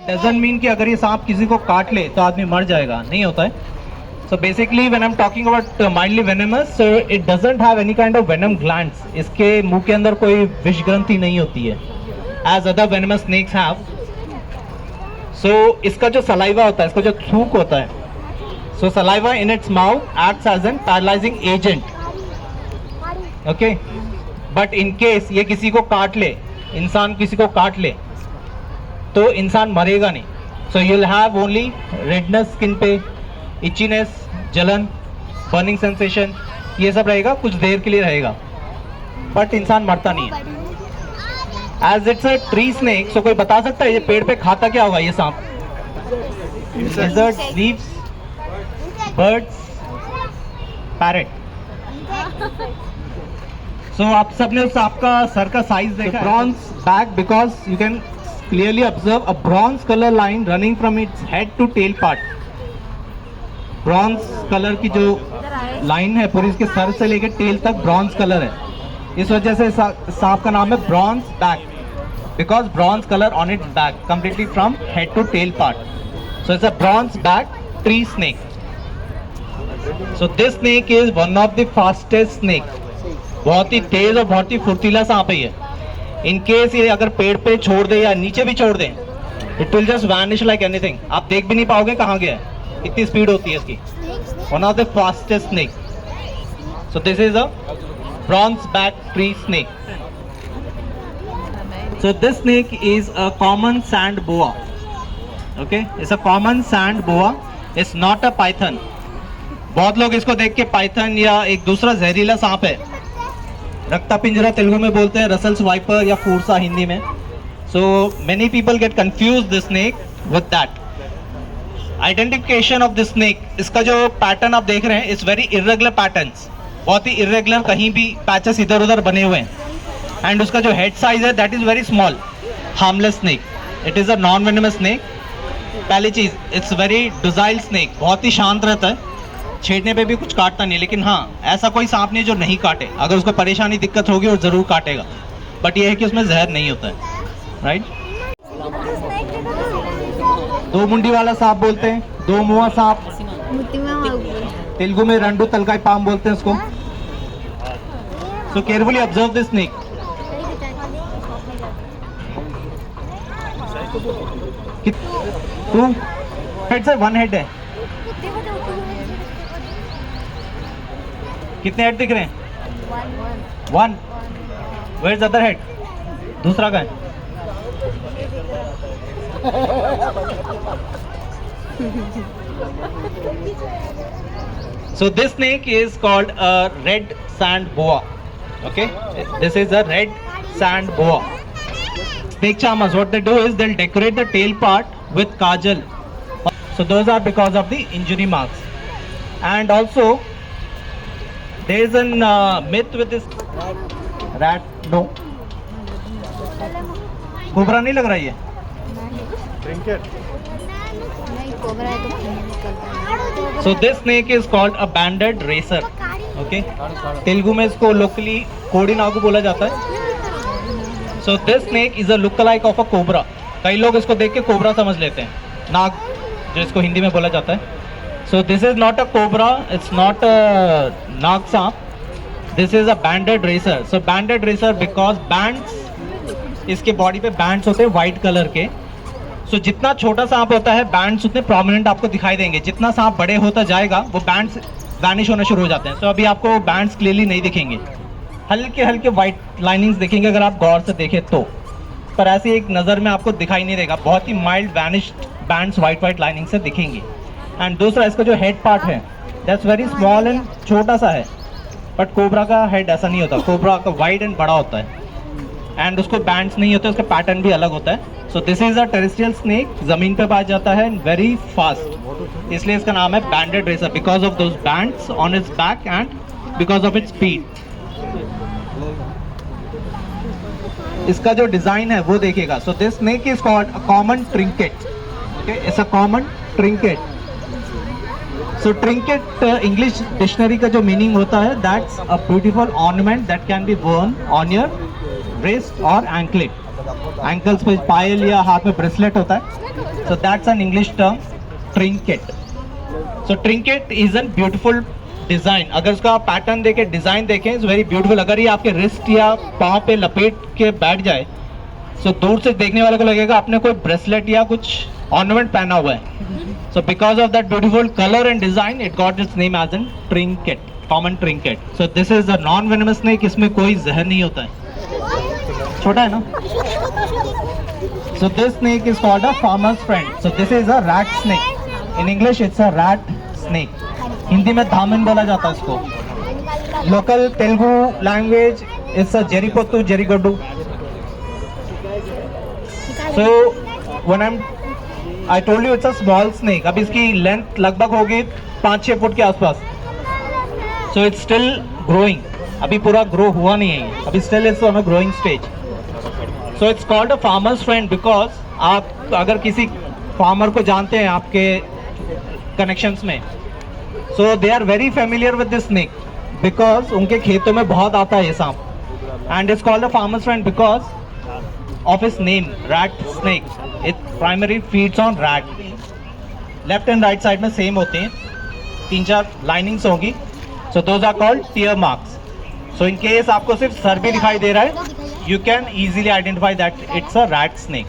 Doesn't mean कि अगर ये सांप किसी को काट ले तो आदमी मर जाएगा, नहीं होता है. So basically when I'm talking about mildly venomous, so it doesn't have any kind of venom glands. इसके मुंह के अंदर कोई विष ग्रंथि नहीं होती है, as other venomous snakes have. So इसका जो सलाइवा होता है, इसका जो थूक होता है, so saliva in its mouth acts as an paralyzing agent. Okay, but in case ये किसी को काट ले, इंसान किसी को काट ले, तो इंसान मरेगा नहीं. So you'll have only redness skin पे, itchiness, जलन, burning sensation, ये सब रहेगा, कुछ देर के लिए रहेगा, बट इंसान मरता नहीं है. As it's a tree snake, so कोई बता सकता है ये पेड़ पे खाता क्या होगा ये सांप? Lizards, leaves, birds, parrot. So आप सबने उस सांप का सर का साइज देखा है? Bronze back because you can clearly observe a bronze color line running from its head to tail part. Bronze color की जो लाइन है पूरी इसके सर से लेकर टेल तक bronze कलर है. इस वजह से सांप का नाम है bronze back because bronze color on its back completely from head to tail part. So it's a bronze back tree snake. So this snake is one of the fastest snake. बहुत ही तेज और बहुत ही फुर्तीला सांप है ये. इन केस ये अगर पेड़ पे छोड़ दे या नीचे भी छोड़ दें, it will just vanish like anything. आप देख भी नहीं पाओगे कहाँ गया है, इतनी स्पीड होती है इसकी. One of the fastest snake. So this is a bronze back tree snake. So this snake is a common sand boa. Okay, it's a common sand boa. It's not a Python. बहुत लोग इसको देख के Python या एक दूसरा जहरीला सांप है, रक्ता पिंजरा तेलुगु में बोलते हैं, रसल्स वाइपर या फूरसा हिंदी में. So many people get confuse this snake with that. Identification of this snake, इसका जो पैटर्न आप देख रहे हैं, इट्स वेरी इरेगुलर पैटर्न्स. बहुत ही इरेगुलर, कहीं भी पैचेस इधर उधर बने हुए हैं. एंड उसका जो हेड साइज है that is very small. Harmless snake. It is a non venomous snake. पहली चीज, इट्स वेरी डोजाइल स्नेक. बहुत ही शांत रहता है, छेड़ने पे भी कुछ काटता नहीं. लेकिन हाँ, ऐसा कोई सांप नहीं जो नहीं काटे. अगर उसको परेशानी दिक्कत होगी वो जरूर काटेगा, बट ये है कि उसमें जहर नहीं होता है. राइट. दो मुंडी वाला सांप बोलते हैं, दो मुआ सांप, तेलुगु में रंडू तलकाई पाम बोलते हैं उसको. So carefully observe this snake. Two heads है, वन हेड है. कितने हेड दिख रहे हैं? One. Where is other head? दूसरा का है. So this snake is called a red sand boa. Okay, this is a red sand boa. Snake charmers, what they do is they'll decorate the tail part with kajal. So those are because of the injury marks. And also there is a myth with this rat. No, cobra नहीं लग रहा है ये. So this snake is called a banded racer. Okay, Telugu में इसको locally कोड़ी नागू बोला जाता है. So this snake is a lookalike of a cobra. कई लोग इसको देख के कोबरा समझ लेते हैं, नाग जो इसको हिंदी में बोला जाता है. So this is not a cobra, it's not a नाग सांप. This is a banded racer. So banded racer because bands, इसके बॉडी पे बैंड्स होते हैं वाइट कलर के. सो जितना छोटा सांप होता है बैंड्स उतने प्रोमिनेंट आपको दिखाई देंगे. जितना सांप बड़े होता जाएगा वो बैंड्स वैनिश होना शुरू हो जाते हैं. सो अभी आपको बैंड्स क्लियरली नहीं दिखेंगे, हल्के हल्के वाइट लाइनिंग्स दिखेंगे अगर आप गौर से देखें तो, पर ऐसे एक नज़र में आपको दिखाई नहीं देगा. बहुत ही mild vanished bands white lining से दिखेंगे. एंड दूसरा, इसका जो हेड पार्ट है दैट्स वेरी स्मॉल एंड छोटा सा है, बट कोबरा का हेड ऐसा नहीं होता. कोबरा का वाइड एंड बड़ा होता है एंड उसको बैंड्स नहीं होते, उसका पैटर्न भी अलग होता है. सो this is a terrestrial snake, जमीन पे पाया जाता है, वेरी फास्ट, इसलिए इसका नाम है banded racer because of those bands on its back and because of its speed. इसका जो डिजाइन है वो देखिएगा. So this snake is called a common trinket. Okay, it's a common trinket. So trinket English dictionary का जो meaning होता है that's a beautiful ornament that can be worn on your wrist or anklet. Ankles पे पायल या हाथ में bracelet होता है. So that's an English term trinket. So trinket is an beautiful design. अगर उसका पैटर्न देखें, डिजाइन देखें, इज वेरी ब्यूटीफुल. अगर ये आपके रिस्ट या पाँव पे लपेट के बैठ जाए, सो दूर से देखने वाले को लगेगा आपने कोई ब्रेसलेट या कुछ ऑर्नामेंट पहना हुआ है. So because of that beautiful colour and design, it got its name as an trinket, common trinket. So this is a non venomous snake. इसमें कोई जहर नहीं होता है, छोटा है ना. So this snake is called a farmer's friend. So this is a rat snake. In English it's a rat snake. Hindi में धामिन बोला जाता है इसको. Local Telugu language it's a जेरीपोतु जेरीगोडू. So when I told you it's a small snake. अब इसकी length लगभग होगी 5-6 फुट के आसपास. So it's still growing. अभी पूरा ग्रो हुआ नहीं है, अभी still it's on a growing stage. So it's called a farmer's friend because आप अगर किसी फार्मर को जानते हैं आपके कनेक्शंस में, so they are very familiar with this snake because उनके खेतों में बहुत आता है ये सांप. And it's called a farmer's friend because of its name, rat snake. It primarily feeds on rat. Left and right side में सेम होते हैं, 3-4 लाइनिंग्स होंगी. So those are called tear marks. So in case आपको सिर्फ सर भी दिखाई दे रहा है, you can easily identify that it's a rat snake.